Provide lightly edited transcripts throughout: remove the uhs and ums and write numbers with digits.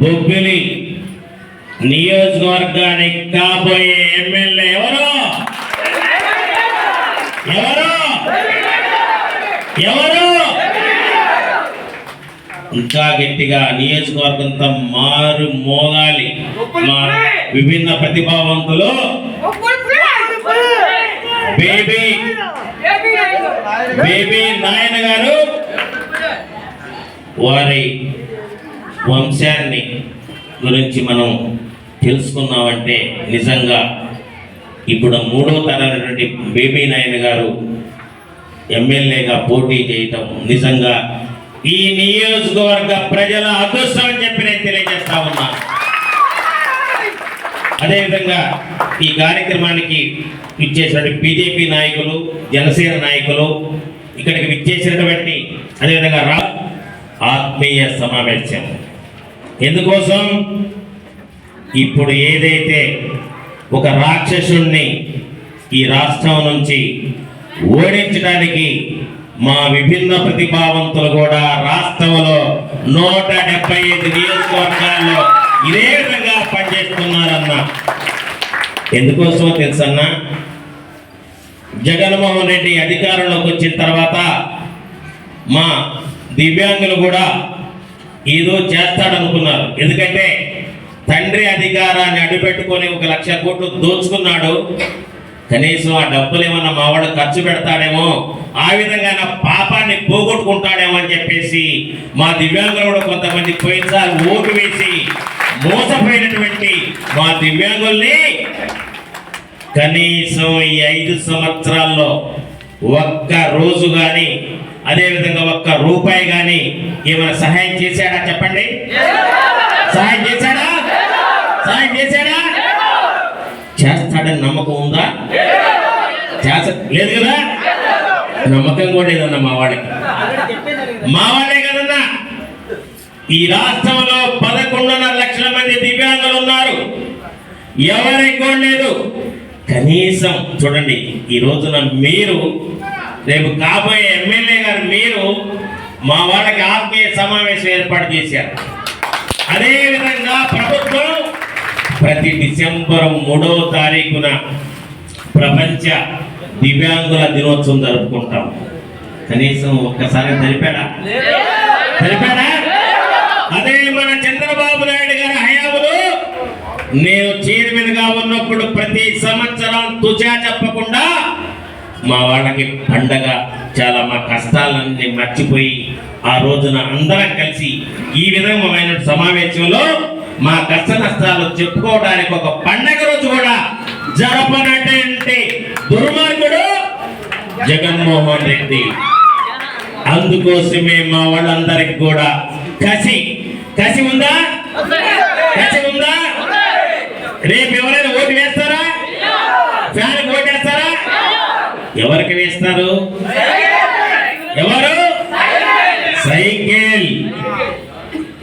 బొబ్బిలి నియోజకవర్గానికి కాబోయే ఎమ్మెల్యే ఎవరు ఎవరు ఎవరు ఇంకా గట్టిగా నియోజకవర్గంతో మారు మోగాలి. మా విభిన్న ప్రతిభావంతులు బేబీ నాయన గారు వారి వంశాన్ని గురించి మనం తెలుసుకున్నామంటే నిజంగా ఇప్పుడు మూడో తరమైనటువంటి బేబీ నాయన గారు ఎమ్మెల్యేగా పోటీ చేయటం నిజంగా ఈ నియోజకవర్గ ప్రజల అదృష్టం అని చెప్పి నేను తెలియజేస్తా ఉన్నా. అదేవిధంగా ఈ కార్యక్రమానికి విచ్చేసినటువంటి బీజేపీ నాయకులు, జనసేన నాయకులు, ఇక్కడికి విచ్చేసినటువంటి అదేవిధంగా ఆత్మీయ సమావేశం ఎందుకోసం, ఇప్పుడు ఏదైతే ఒక రాక్షసుణ్ణి ఈ రాష్ట్రం నుంచి ఓడించడానికి మా విభిన్న ప్రతిభావంతులు కూడా రాష్ట్రంలో 175 నియోజకవర్గాల్లో ఇదే విధంగా పనిచేస్తున్నారన్న. ఎందుకోసమో తెలుసన్నా, జగన్మోహన్ రెడ్డి అధికారంలోకి వచ్చిన తర్వాత మా దివ్యాంగులు కూడా ఏదో చేస్తాడనుకున్నారు. ఎందుకంటే తండ్రి అధికారాన్ని అడ్డుపెట్టుకొని 1 లక్ష కోట్లు దోచుకున్నాడు. కనీసం ఆ డబ్బులు ఏమన్నా మా వాడు ఖర్చు పెడతాడేమో, ఆ విధంగా నా పాపాన్ని పోగొట్టుకుంటాడేమో అని చెప్పేసి మా దివ్యాంగులు కూడా కొంతమంది పోయినసారి ఓటు వేసి మోసపోయినటువంటి మా దివ్యాంగుల్ని కనీసం ఈ 5 సంవత్సరాల్లో ఒక్క రోజు కానీ అదేవిధంగా ఒక్క రూపాయి కానీ ఏమైనా సహాయం చేశాడా చెప్పండి? సహాయం చేశాడా? సహాయం చేశాడా? చేస్తాడని నమ్మకం ఉందా? లేదు కదా, నమ్మకం కూడా లేదన్నా మా వాళ్ళే కదన్నా. ఈ రాష్ట్రంలో 11.5 లక్షల మంది దివ్యాంగులు ఉన్నారు, ఎవరికి కూడా లేదు. కనీసం చూడండి, ఈ రోజున మీరు రేపు కాబోయే ఎమ్మెల్యే గారు మీరు మా వాళ్ళకి ఆత్మీయ సమావేశం ఏర్పాటు చేశారు. అదేవిధంగా ప్రభుత్వం ప్రతి డిసెంబర్ 3వ తారీఖున ప్రపంచ దివ్యాంగుల దినోత్సవం జరుపుకుంటాం. కనీసం ఒక్కసారి జరిపాడా? అదే మన చంద్రబాబు నాయుడు గారి హయాంలో నేను చైర్మన్ గా ఉన్నప్పుడు ప్రతి సంవత్సరం తుచా చెప్పకుండా మా వాళ్ళకి పండగ, చాలా మా కష్టాలన్నీ మర్చిపోయి ఆ రోజున అందరం కలిసి ఈ విధమైన సమావేశంలో మా కష్ట నష్టాలు చెప్పుకోవడానికి ఒక పండగ రోజు కూడా జరపనటువంటి దుర్మార్గుడు జగన్మోహన్ రెడ్డి. అందుకోసమే మా వాళ్ళందరికి కూడా కసి ఉందా? రేపు ఎవరైనా ఓటు వేస్తారా? ఫ్యాన్కి ఓటేస్తారా? ఎవరికి వేస్తారు? ఎవరు? సైకిల్.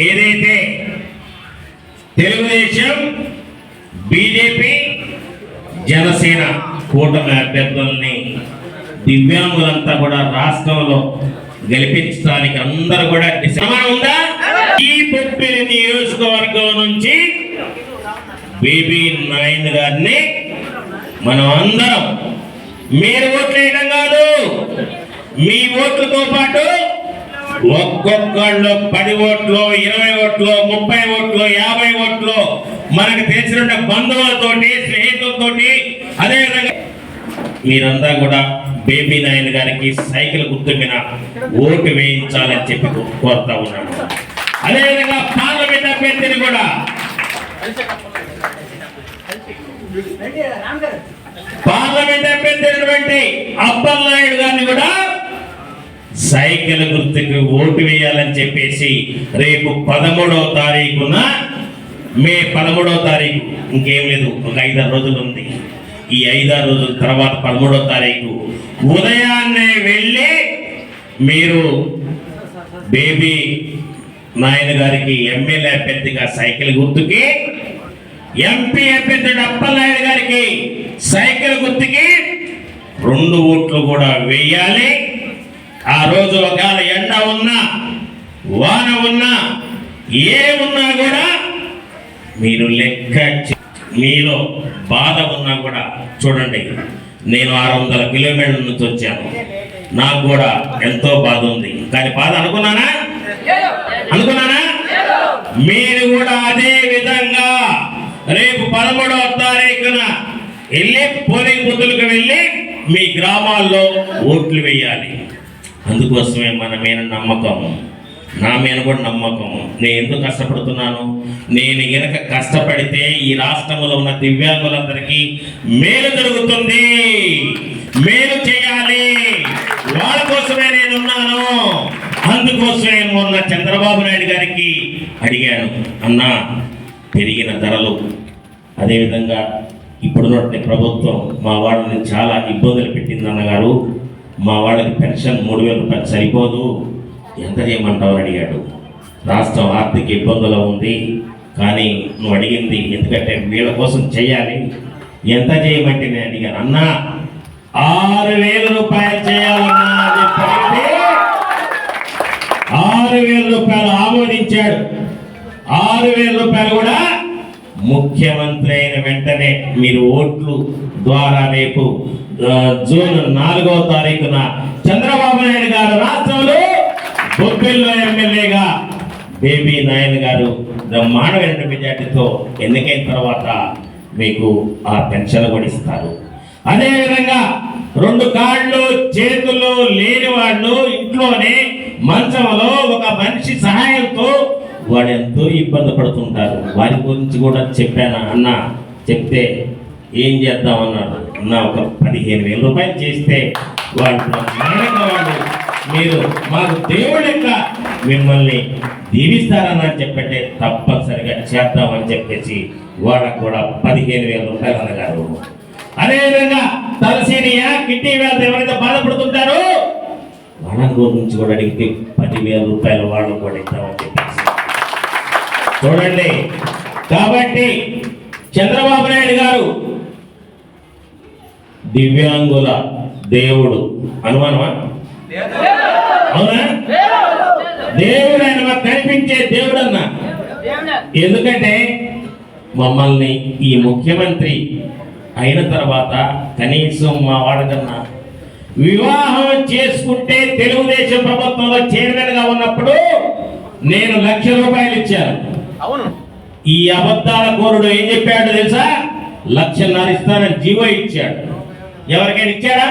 ఏదైతే తెలుగుదేశం, బీజేపీ, జనసేన కూటమి అభ్యర్థుల్ని దివ్యాంగులంతా కూడా రాష్ట్రంలో గెలిపించడానికి అందరూ కూడా ఉందా? ఈ బొబ్బిలి నియోజకవర్గం నుంచి బేబీ నాయన్ గారిని మనం అందరం, మీరు ఓట్లు వేయడం కాదు, మీ ఓట్లతో పాటు ఒక్కొక్కళ్ళు 10 ఓట్లు, 20 ఓట్లు, 30 ఓట్లు, 50 ఓట్లు మనకు తెలిసిన బంధువులతోటి, స్నేహితులతోటి, అదేవిధంగా మీరంతా కూడా బేబీ నాయన్ గారికి సైకిల్ గుర్తు మీద ఓటు వేయించాలని చెప్పి కోరుతా ఉన్నాను. అదేవిధంగా పార్లమెంట్ అభ్యర్థిని కూడా అప్పలనాయుడు గారిని కూడా సైకిల్ గుర్తుకి ఓటు వేయాలని చెప్పేసి రేపు 13వ తారీఖున, మే 13వ తారీఖు, ఇంకేం లేదు, ఒక 5-6 రోజులు ఉంది. ఈ 5-6 రోజుల తర్వాత 13వ తారీఖు ఉదయాన్నే వెళ్ళి మీరు బేబీ నాయన్ గారికి ఎమ్మెల్యే అభ్యర్థిగా సైకిల్ గుర్తుకి, ఎంపీ అభ్యర్థి అప్పలనాయుడు గారికి సైకిల్ గుర్తుకి 2 ఓట్లు కూడా వేయాలి. ఆ రోజు ఒకవేళ ఎండ ఉన్నా, వాన ఉన్నా, ఏ ఉన్నా కూడా మీరు లెక్క మీలో బాధ ఉన్నా కూడా చూడండి, నేను 600 కిలోమీటర్ల నుంచి వచ్చాను, నాకు కూడా ఎంతో బాధ ఉంది. కానీ బాధ అనుకున్నానా? మీరు కూడా అదే విధంగా రేపు 13వ తారీఖున వెళ్ళి పోలింగ్ బూతులకు వెళ్ళి మీ గ్రామాల్లో ఓట్లు వేయాలి. అందుకోసమే మన మీద నమ్మకం, నా మీద కూడా నమ్మకం. నేను ఎందుకు కష్టపడుతున్నాను? నేను గనక కష్టపడితే ఈ రాష్ట్రంలో ఉన్న దివ్యాంగులందరికీ మేలు జరుగుతుంది, మేలు చేయాలి, వాళ్ళ కోసమే నేనున్నాను. అందుకోసమే మొన్న చంద్రబాబు నాయుడు గారికి అడిగాను, అన్నా పెరిగిన ధరలు, అదేవిధంగా ఇప్పుడున్నటువంటి ప్రభుత్వం మా వాళ్ళని చాలా ఇబ్బందులు పెట్టింది అన్నగారు, మా వాళ్ళకి పెన్షన్ 3000 రూపాయలు సరిపోదు, ఎంత చేయమంటావు అడిగాడు. రాష్ట్రం ఆర్థిక ఇబ్బందులు ఉంది, కానీ నువ్వు అడిగింది ఎందుకంటే వీళ్ళ కోసం చేయాలి, ఎంత చేయమంటే నేను అడిగాను. అన్నా 6000 రూపాయలు చేయాలన్నా చెప్పి 6000 రూపాయలు ఆమోదించాడు. 6000 రూపాయలు కూడా ముఖ్యమంత్రి అయిన వెంటనే మీరు ఓట్లు ద్వారా రేపు జూన్ 4వ తారీఖున చంద్రబాబు నాయుడు గారు రాష్ట్రంలో బొబ్బిల్లో ఎమ్మెల్యేగా బేబీ నాయన్ గారు బ్రహ్మాండమైన మెజార్టీతో ఎన్నికైన తర్వాత మీకు ఆ పెన్షన్ కూడా ఇస్తారు. అదేవిధంగా 2 కాళ్ళు చేతులు లేని వాళ్ళు ఇంట్లోనే మంచంలో ఒక మనిషి సహాయంతో వాడు ఎంతో ఇబ్బంది పడుతుంటారు. వారి గురించి కూడా చెప్పాను. అన్న చెప్తే ఏం చేద్దామన్నాడు. అన్న ఒక 15,000 రూపాయలు చేస్తే వాళ్ళు మీరు మాకు దేవుడు లెక్క మిమ్మల్ని దీవిస్తారని చెప్పంటే తప్పనిసరిగా చేద్దామని చెప్పేసి వాళ్ళకు కూడా 15,000 రూపాయలు అన్నగారు. అదేవిధంగా తలసేనియా కిడ్నీ వ్యాధి ఎవరైతే బాధపడుతుంటారో వాళ్ళ గురించి కూడా అడిగితే 10,000 రూపాయలు వాళ్ళు కూడా ఇద్దామని చెప్పేసి చూడండి. కాబట్టి చంద్రబాబు నాయుడు గారు దివ్యాంగుల దేవుడు, అనుమానమా? అవునా? దేవుడు ఆయన మాకు కనిపించే దేవుడు అన్న. ఎందుకంటే మమ్మల్ని ఈ ముఖ్యమంత్రి అయిన తర్వాత కనీసం మా వాడకన్నా వివాహం చేసుకుంటే తెలుగుదేశం ప్రభుత్వంలో చైర్మన్ గా ఉన్నప్పుడు నేను 1,00,000 రూపాయలు ఇచ్చాను. అవును, ఈ అబద్ధాల కోరుడు ఏం చెప్పాడు తెలుసా? 1,50,000 ఇస్తానని జీవో ఇచ్చాడు. ఎవరికైనా ఇచ్చాడా?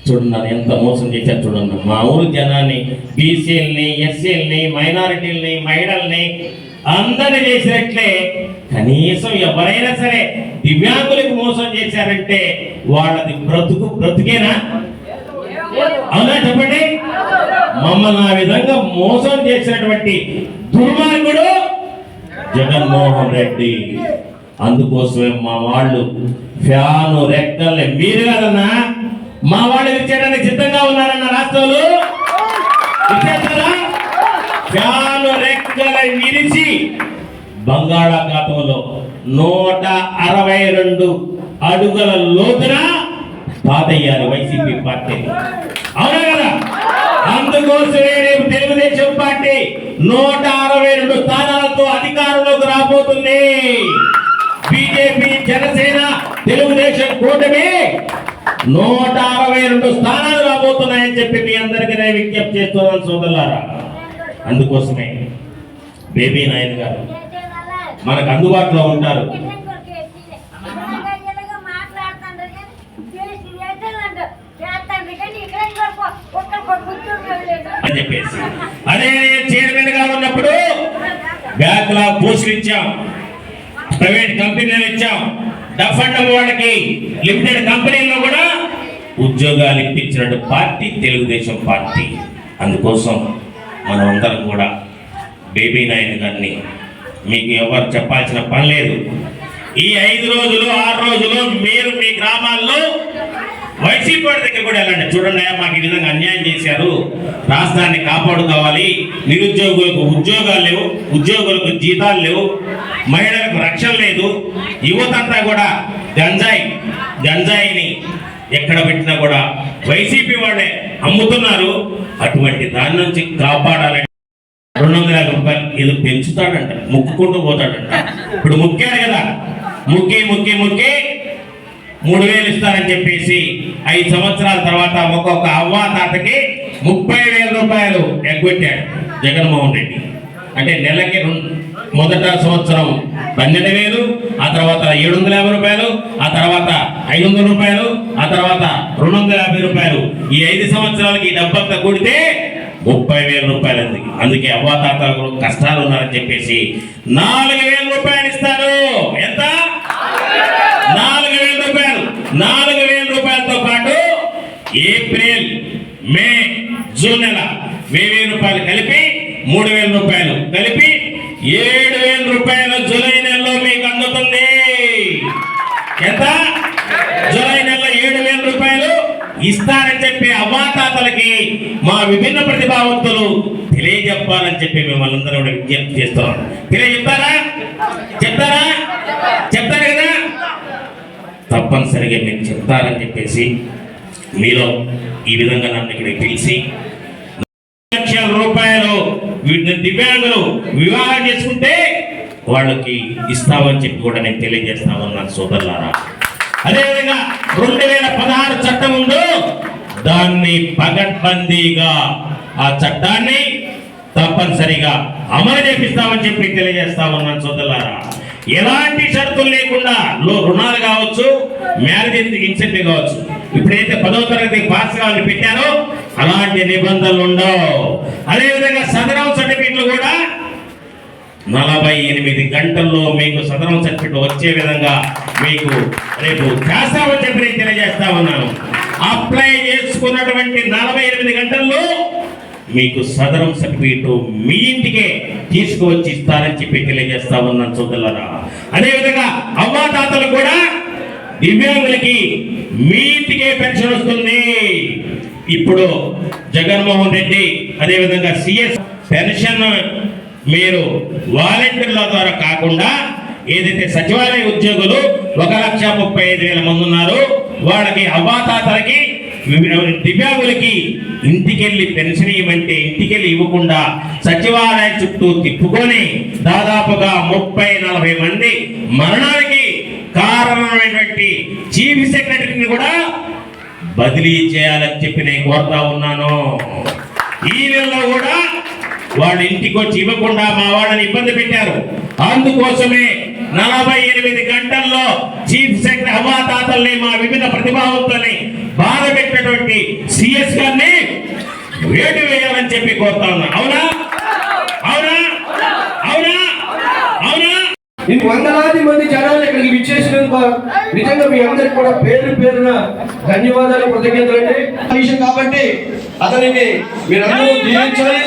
చూడన్నా ఎంత మోసం చేశారు చూడన్నా. మా ఊరు జనాన్ని, బీసీలని, ఎస్సీలని, మైనారిటీలని, మహిళల్ని అందరినీ చేసినట్లే కనీసం ఎవరైనా సరే దివ్యాంగులకు మోసం చేశారంటే వాళ్ళది బ్రతుకేనా? అవునా చెప్పండి. మమ్మల్ని ఆ విధంగా మోసం చేసినటువంటి దుర్మార్గుడు జగన్మోహన్ రెడ్డి. అందుకోసమే మా వాళ్ళు ఫ్యాను రెక్కల్ని మీరు కాదన్నా మా వాళ్ళు ఇచ్చేయడానికి సిద్ధంగా ఉన్నారన్న రాష్ట్రంలో ఇచ్చేస్తారా? ఫ్యాను రెక్కల విరిచి బంగాళాఖాతంలో 162 అడుగుల లోతున పాతయ్యారు వైసీపీ పార్టీ. అవునా కదా? అందుకోసమే రేపు తెలుగుదేశం పార్టీ 162 స్థానాలతో అధికారంలోకి రాబోతుంది. బీజేపీ, జనసేన, తెలుగుదేశం కూటమి 162 స్థానాలు రాబోతున్నాయని చెప్పి మీ అందరికీ నేను విజ్ఞప్తి చేస్తున్నాను సోదరులారా. అందుకోసమే బేబీ నాయన్ గారు మనకు అందుబాటులో ఉంటారు. అని చెప్పేసి అదే చైర్మన్ గా ఉన్నప్పుడు బ్యాక్లా పోస్టులు ఇచ్చాం, ప్రైవేట్ కంపెనీలు ఇచ్చాం, డఫ్ అండ్ వాళ్ళకి లిమిటెడ్ కంపెనీల్లో కూడా ఉద్యోగాలు ఇప్పించిన పార్టీ తెలుగుదేశం పార్టీ. అందుకోసం మనం అందరం కూడా బేబీ నాయన్ గారిని మీకు ఎవరు చెప్పాల్సిన పని లేదు. ఈ 5 రోజులు 6 రోజులు మీరు మీ గ్రామాల్లో వైసీపీ వాడి దగ్గర కూడా వెళ్ళండి. చూడండి, మాకు ఈ విధంగా అన్యాయం చేశారు, రాష్ట్రాన్ని కాపాడుకోవాలి, నిరుద్యోగులకు ఉద్యోగాలు లేవు, ఉద్యోగులకు జీతాలు లేవు, మహిళలకు రక్షణ లేదు, యువతంతా కూడా గంజాయిని ఎక్కడ పెట్టినా కూడా వైసీపీ వాళ్ళే అమ్ముతున్నారు. అటువంటి దాని నుంచి కాపాడాలని 250 రూపాయలు ఇది పెంచుతాడంట, ముక్కుకుంటూ పోతాడంట. ఇప్పుడు ముక్కాడు కదా, ముక్కి 3,000 ఇస్తారని చెప్పేసి 5 సంవత్సరాల తర్వాత ఒక్కొక్క అవ్వా తాతకి 30,000 రూపాయలు ఎగ్గొట్టాడు జగన్మోహన్ రెడ్డి. అంటే నెలకి మొదట సంవత్సరం 12,000, ఆ తర్వాత 750 రూపాయలు, ఆ తర్వాత 500 రూపాయలు, ఆ తర్వాత 250 రూపాయలు. ఈ 5 సంవత్సరాలకి ఈ డబ్బంతా కూడితే 30,000 రూపాయలు. అందుకే అవ్వాతాతలకు కష్టాలు ఉన్నారని చెప్పేసి 4,000 రూపాయలు ఇస్తారు. ఎంత? 4,000 రూపాయలు. 4,000 రూపాయలతో పాటు ఏప్రిల్, మే, జూన్ నెల 1,000 రూపాయలు కలిపి 3,000 రూపాయలు కలిపి 7,000 రూపాయలు జూలై నెలలో మీకు అందుతుంది. ఎంత? జూలై నెలలో 7,000 రూపాయలు ఇస్తారని చెప్పి అవ్వాతాతలకి మా విభిన్న ప్రతిభావంతులు తెలియజెప్పాలని చెప్పి మిమ్మల్ని అందరూ కూడా విజ్ఞప్తి చేస్తున్నాం. తెలియజెప్తారా? చెప్తారా? చెప్తారు కదా? తప్పనిసరిగా మీకు చెప్తారని చెప్పేసి మీలో ఈ విధంగా నన్ను ఇక్కడ పిలిచి 1,00,000 రూపాయలు దివ్యాంగులు వివాహం చేసుకుంటే వాళ్ళకి ఇస్తామని చెప్పి కూడా నేను తెలియజేస్తా ఉన్నాను సోదరులారా. అదేవిధంగా 2016 చట్టం ఉందో దాన్ని పగడ్బందీగా ఆ చట్టాన్ని తప్పనిసరిగా అమలు చేపిస్తామని చెప్పి తెలియజేస్తా ఉన్నాను సోదరులారా. ఎలాంటి షరతులు లేకుండా రుణాలు కావచ్చు, మ్యారేజ్ ఇన్సెంటివ్ కావచ్చు. ఇప్పుడైతే 10వ తరగతి పాస్ కావాలని పెట్టారో అలాంటి నిబంధనలు ఉండవు. అదేవిధంగా సదరం సర్టిఫికెట్లు కూడా 48 గంటల్లో మీకు సదరం సర్టిఫికెట్ వచ్చే విధంగా మీకు రేపు చేస్తామని చెప్పి నేను తెలియజేస్తా ఉన్నాను. అప్లై చేసుకున్నటువంటి 48 గంటల్లో మీకు సదరం సర్టిఫికెట్ మీ ఇంటికే తీసుకువచ్చి ఇస్తారని చెప్పి తెలియజేస్తా ఉన్నాను సోదరులారా. అదేవిధంగా అవ్వాతాతలు కూడా దివ్యాంగులకి మీ ఇంటికే పెన్షన్ వస్తుంది. ఇప్పుడు జగన్మోహన్ రెడ్డి అదేవిధంగా సిఎస్ పెన్షన్ మీరు వాలంటీర్ల ద్వారా కాకుండా ఏదైతే సచివాలయ ఉద్యోగులు 1,35,000 మంది ఉన్నారు వాళ్ళకి అవ్వాతాతలకి దివ్యాంగులకి ఇంటికెళ్ళి పెన్షన్ ఇవ్వమంటే ఇంటికెళ్ళి ఇవ్వకుండా సచివాలయం చుట్టూ తిప్పుకొని దాదాపుగా 30-40 మంది మరణానికి కారణమైనటువంటి చీఫ్ సెక్రటరీని కూడా బదిలీ చేయాలని చెప్పి నేను కోరుతా ఉన్నాను. ఈ నెలలో కూడా వాళ్ళ ఇంటికి వచ్చి ఇవ్వకుండా మా వాళ్ళని ఇబ్బంది పెట్టారు. అందుకోసమే 48 గంటల్లో చీఫ్ సెక్రటరీ అవ్వాతాతల్ని మా విభిన్న ప్రతిభావంతుల్ని బాధ పెట్టినటువంటి సిఎస్ గారిని వేటు వేయాలని చెప్పి కోరుతా ఉన్నా. అవునా? అవునా? అవునా? అవునా? వందలాది మంది జనాలు ఇక్కడికి విచ్చేసినందుకు నిజంగా మీ అందరికి కూడా పేరున ధన్యవాదాలు, కృతజ్ఞతలు అండి. కాబట్టి అతనికి మీరందరూ దీవించాలి.